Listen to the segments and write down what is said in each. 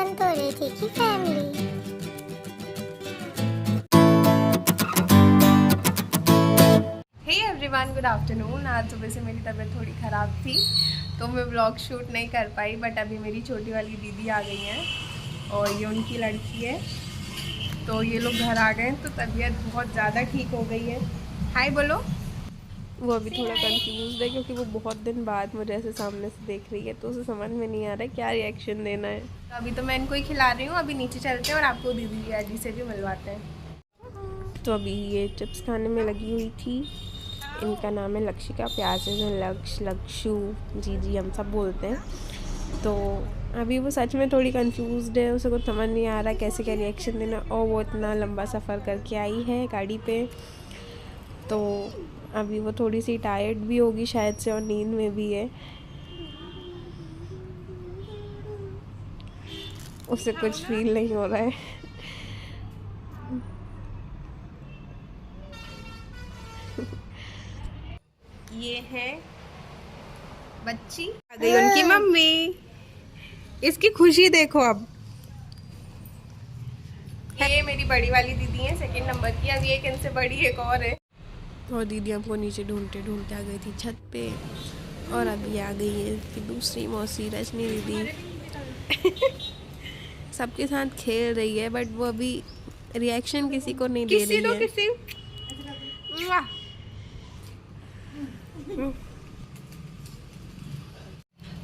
संतोरेथी की family. Hey everyone, good afternoon. आज सुबह से मेरी तबीयत थोड़ी ख़राब थी तो मैं व्लॉग शूट नहीं कर पाई, बट अभी मेरी छोटी वाली दीदी आ गई हैं और ये उनकी लड़की है, तो ये लोग घर आ गए तो तबीयत बहुत ज़्यादा ठीक हो गई है। हाय बोलो। वो अभी थोड़ा कंफ्यूज है क्योंकि वो बहुत दिन बाद मुझे ऐसे सामने से देख रही है, तो उसे समझ में नहीं आ रहा है क्या रिएक्शन देना है। तो अभी तो मैं इनको ही खिला रही हूँ, अभी नीचे चलते हैं और आपको दीदी जी से भी मिलवाते हैं। तो अभी ये चिप्स खाने में लगी हुई थी। इनका नाम है लक्षिका, प्यार से लक्षु जी हम सब बोलते हैं। तो अभी वो सच में थोड़ी कंफ्यूज्ड है, उसे कुछ समझ नहीं आ रहा कैसे क्या रिएक्शन देना, और वो इतना लंबा सफ़र करके आई है गाड़ी पे, तो अभी वो थोड़ी सी टायर्ड भी होगी शायद से और नींद में भी है। उसे कुछ फील नहीं हो रहा है। ये है बच्ची, आ गई उनकी मम्मी। इसकी खुशी देखो। अब ये मेरी बड़ी वाली दीदी है, सेकंड नंबर की। अब ये इनसे बड़ी एक और है। और दीदी हमको नीचे ढूंढते ढूंढते आ गई थी छत पे, और अभी आ गई है कि दूसरी मौसी रजनी दीदी। सबके साथ खेल रही है, बट वो अभी रिएक्शन किसी को नहीं दे रही है। किसी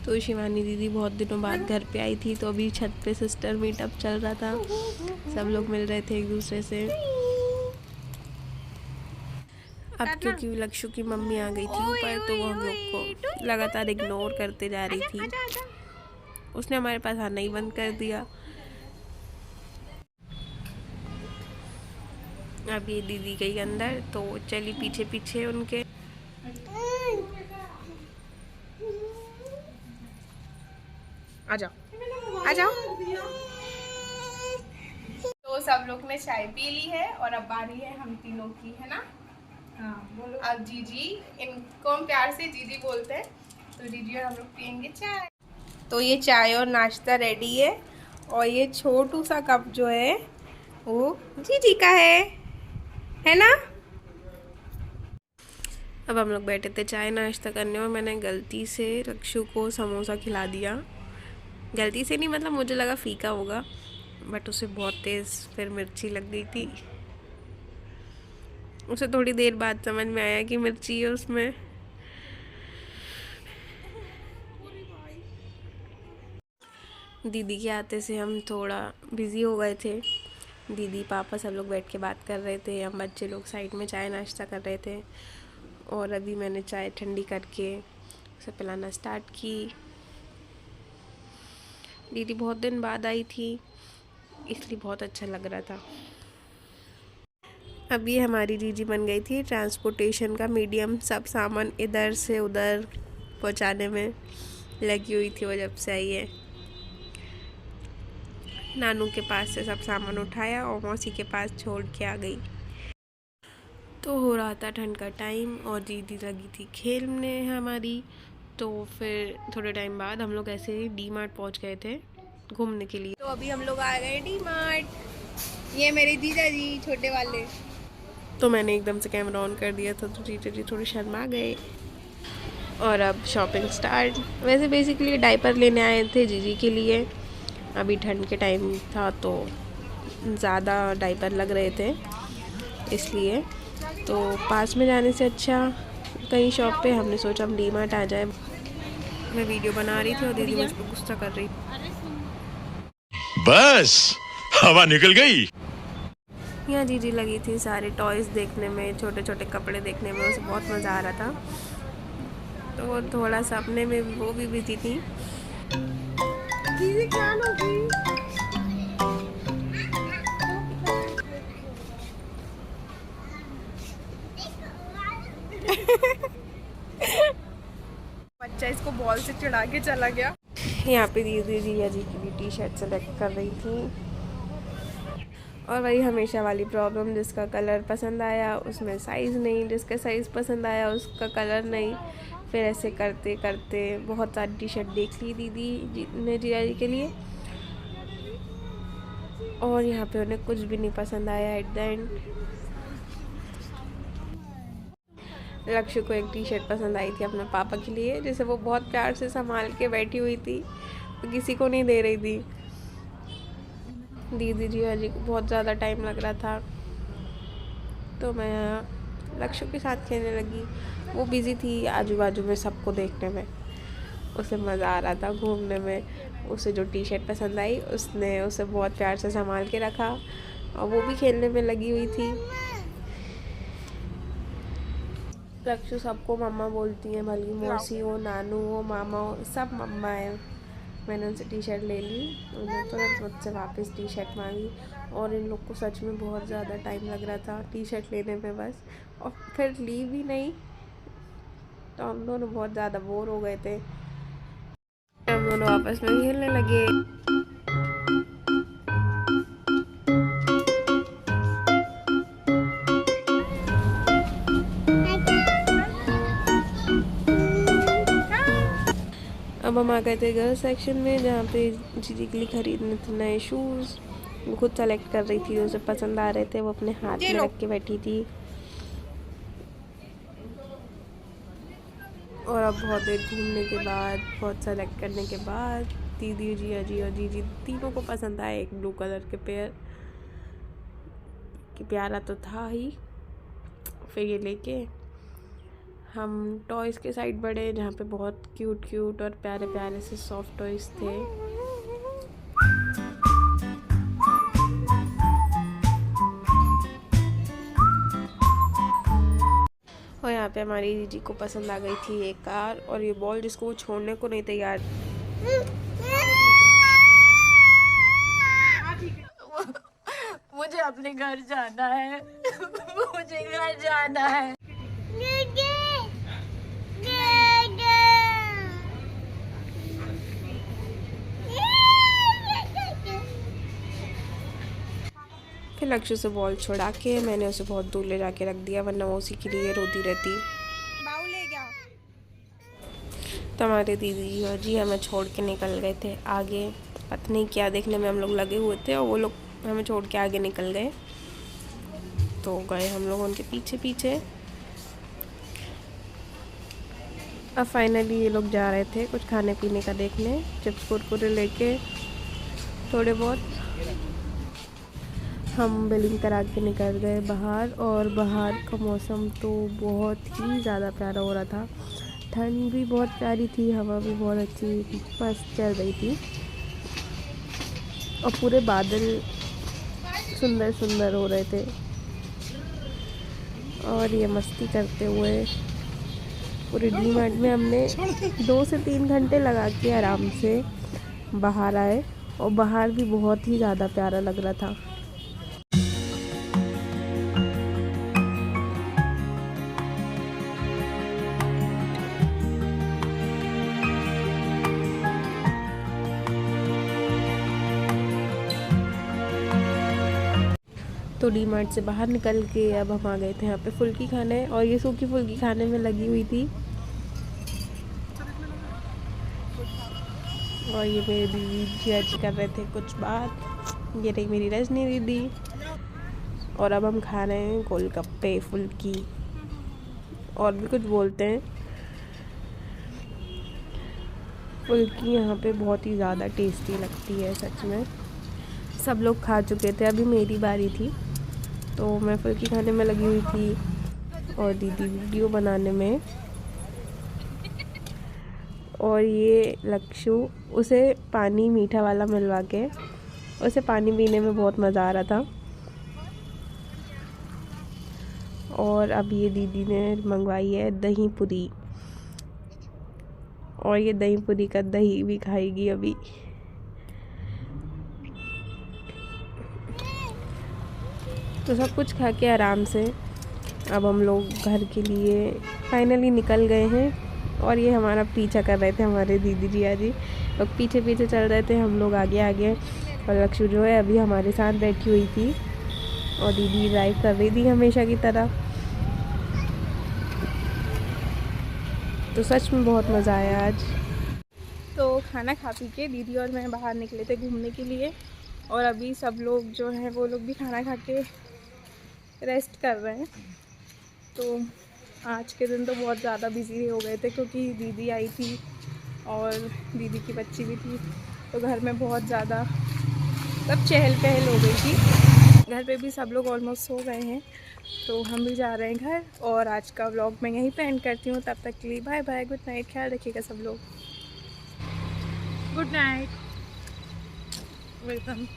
तो शिवानी दीदी बहुत दिनों बाद घर पे आई थी, तो अभी छत पे सिस्टर मीटअप चल रहा था, सब लोग मिल रहे थे एक दूसरे से। अब क्योंकि लक्षु की मम्मी आ गई थी ऊपर, तो वो हम लोग को लगातार इग्नोर करते जा रही थी। उसने हमारे पास आना ही बंद कर दिया। अब ये दीदी गई अंदर, तो चली पीछे पीछे उनके। आ जाओ आ जाओ। तो सब लोग ने चाय पी ली है और अब बारी है हम तीनों की, है ना? हाँ बोलो। अब जीजी, इनको हम प्यार से जीजी बोलते हैं, तो जीजी और हम लोग पियेंगे चाय। तो ये चाय और नाश्ता रेडी है, और ये छोटू सा कप जो है वो जीजी का है ना? अब हम लोग बैठे थे चाय नाश्ता करने, और मैंने गलती से लक्षु को समोसा खिला दिया। गलती से नहीं, मतलब मुझे लगा फीका होगा, बट उसे बहुत तेज़ फिर मिर्ची लग गई थी। उसे थोड़ी देर बाद समझ में आया कि मिर्ची है उसमें। दीदी के आते से हम थोड़ा बिज़ी हो गए थे। दीदी पापा सब लोग बैठ के बात कर रहे थे, हम बच्चे लोग साइड में चाय नाश्ता कर रहे थे, और अभी मैंने चाय ठंडी करके उसे पिलाना स्टार्ट की। दीदी बहुत दिन बाद आई थी, इसलिए बहुत अच्छा लग रहा था। अब ये हमारी जीजी बन गई थी ट्रांसपोर्टेशन का मीडियम, सब सामान इधर से उधर पहुंचाने में लगी हुई थी वो जब से आई है। नानू के पास से सब सामान उठाया और मौसी के पास छोड़ के आ गई। तो हो रहा था ठंड का टाइम, और दीदी लगी थी खेलने हमारी। तो फिर थोड़े टाइम बाद हम लोग ऐसे ही डी मार्ट पहुँच गए थे घूमने के लिए। तो अभी हम लोग आ गए डी मार्ट। ये मेरे जीजा जी छोटे वाले। तो मैंने एकदम से कैमरा ऑन कर दिया था, तो जीजा जी थोड़ी शर्मा गए। और अब शॉपिंग स्टार्ट। वैसे बेसिकली डायपर लेने आए थे जीजी के लिए, अभी ठंड के टाइम था तो ज़्यादा डायपर लग रहे थे, इसलिए तो पास में जाने से अच्छा कहीं शॉप पे हमने सोचा हम डी मार्ट आ जाए। मैं वीडियो बना रही थी और दीदी मुझ पर गुस्सा कर रही थी। बस हवा निकल गई। यहाँ जीजी लगी थी सारे टॉयज़ देखने में, छोटे छोटे कपड़े देखने में, उसे बहुत मज़ा आ रहा था, तो वो थोड़ा सा अपने में वो भी बिजी थी। दीदी क्या होगी? बच्चा इसको बॉल से चिढ़ा के चला गया। यहाँ पे दीदी जीजा जी की भी टी शर्ट सेलेक्ट कर रही थी, और वही हमेशा वाली प्रॉब्लम, जिसका कलर पसंद आया उसमें साइज़ नहीं, जिसका साइज़ पसंद आया उसका कलर नहीं। फिर ऐसे करते करते बहुत सारी टी शर्ट देख ली दीदी ने जीजा जी के लिए, और यहाँ पे उन्हें कुछ भी नहीं पसंद आया एट द एंड। लक्ष्य को एक टी शर्ट पसंद आई थी अपने पापा के लिए, जिसे वो बहुत प्यार से संभाल के बैठी हुई थी, वो किसी को नहीं दे रही थी। दीदी जी को बहुत ज़्यादा टाइम लग रहा था, तो मैं लक्ष्य के साथ खेलने लगी। वो बिज़ी थी आजू बाजू में सबको देखने में, उसे मज़ा आ रहा था घूमने में। उसे जो टी शर्ट पसंद आई उसने उसे बहुत प्यार से संभाल के रखा, और वो भी खेलने में लगी हुई थी। लक्ष्य सबको मम्मा बोलती हैं, भली मौसी हो, नानू हो, मामा हो, सब मम्मा है। मैंने उनसे टी शर्ट ले ली, उन्होंने तुरंत मुझसे वापस टी शर्ट मांगी, और इन लोग को सच में बहुत ज़्यादा टाइम लग रहा था टी शर्ट लेने में बस, और फिर ली भी नहीं। तो हम दोनों बहुत ज़्यादा बोर हो गए थे, हम दोनों आपस में खेलने लगे। अब हम आ गए थे गर्ल्स सेक्शन में, जहाँ पे जीजी के लिए खरीदने थे नए शूज़। वो खुद सेलेक्ट कर रही थी, उसे पसंद आ रहे थे, वो अपने हाथ में रख के बैठी थी। और अब बहुत देर घूमने के बाद, बहुत सेलेक्ट करने के बाद, दीदी जी और जीजी तीनों को पसंद आए एक ब्लू कलर के पेयर। कि प्यारा तो था ही। फिर ये लेके हम टॉयज़ के साइड बढ़े, जहाँ पे बहुत क्यूट और प्यारे प्यारे से सॉफ्ट टॉयज़ थे। और यहाँ पे हमारी दीदी को पसंद आ गई थी एक कार और ये बॉल, जिसको वो छोड़ने को नहीं तैयार। मुझे अपने घर जाना है। मुझे घर जाना है। फिर लक्ष्य से बॉल छुड़ा के मैंने उसे बहुत दूर ले जाके रख दिया, वरना वो उसी के लिए रोती रहती। तो हमारे दीदी और जी हमें छोड़ के निकल गए थे आगे, पता नहीं क्या देखने में हम लोग लगे हुए थे, और वो लोग हमें छोड़ के आगे निकल गए। तो गए हम लोग उनके पीछे पीछे। अब फाइनली ये लोग जा रहे थे कुछ खाने पीने का देखने, चिप्स कुरकुरे लेके थोड़े बहुत। हम बिलिंग करा के निकल गए बाहर, और बाहर का मौसम तो बहुत ही ज़्यादा प्यारा हो रहा था। ठंड भी बहुत प्यारी थी, हवा भी बहुत अच्छी मस्त चल रही थी, और पूरे बादल सुंदर सुंदर हो रहे थे। और ये मस्ती करते हुए पूरे डी-मार्ट में हमने 2 से 3 घंटे लगा के आराम से बाहर आए, और बाहर भी बहुत ही ज़्यादा प्यारा लग रहा था। तो डी-मार्ट से बाहर निकल के अब हम आ गए थे यहाँ पे फुल्की खाने, और ये सूखी फुल्की खाने में लगी हुई थी। और ये मेरे दीदी जी कर रहे थे कुछ बात। ये रही मेरी रजनी दीदी। और अब हम खा रहे हैं गोलगप्पे, फुल्की और भी कुछ बोलते हैं। फुल्की यहाँ पे बहुत ही ज़्यादा टेस्टी लगती है सच में। सब लोग खा चुके थे, अभी मेरी बारी थी, तो मैं फुल्की खाने में लगी हुई थी और दीदी वीडियो बनाने में। और ये लक्ष्य, उसे पानी मीठा वाला मिलवा के उसे पानी पीने में बहुत मज़ा आ रहा था। और अब ये दीदी ने मंगवाई है दही पूरी, और ये दही पूरी का दही भी खाएगी अभी। तो सब कुछ खा के आराम से अब हम लोग घर के लिए फाइनली निकल गए हैं। और ये हमारा पीछा कर रहे थे, हमारे दीदी जी लोग पीछे पीछे चल रहे थे, हम लोग आगे आगे। और लक्ष्य जो है अभी हमारे साथ बैठी हुई थी, और दीदी ड्राइव कर रही थी हमेशा की तरह। तो सच में बहुत मज़ा आया आज। तो खाना खा पी के दीदी और मैं बाहर निकले थे घूमने के लिए, और अभी सब लोग जो हैं वो लोग भी खाना खा के रेस्ट कर रहे हैं। तो आज के दिन तो बहुत ज़्यादा बिज़ी हो गए थे क्योंकि दीदी आई थी और दीदी की बच्ची भी थी, तो घर में बहुत ज़्यादा सब चहल पहल हो गई थी। घर पे भी सब लोग ऑलमोस्ट सो गए हैं, तो हम भी जा रहे हैं घर। और आज का व्लॉग मैं यहीं पे एंड करती हूँ। तब तक के लिए बाय बाय, गुड नाइट, ख्याल रखिएगा सब लोग। Good night, welcome.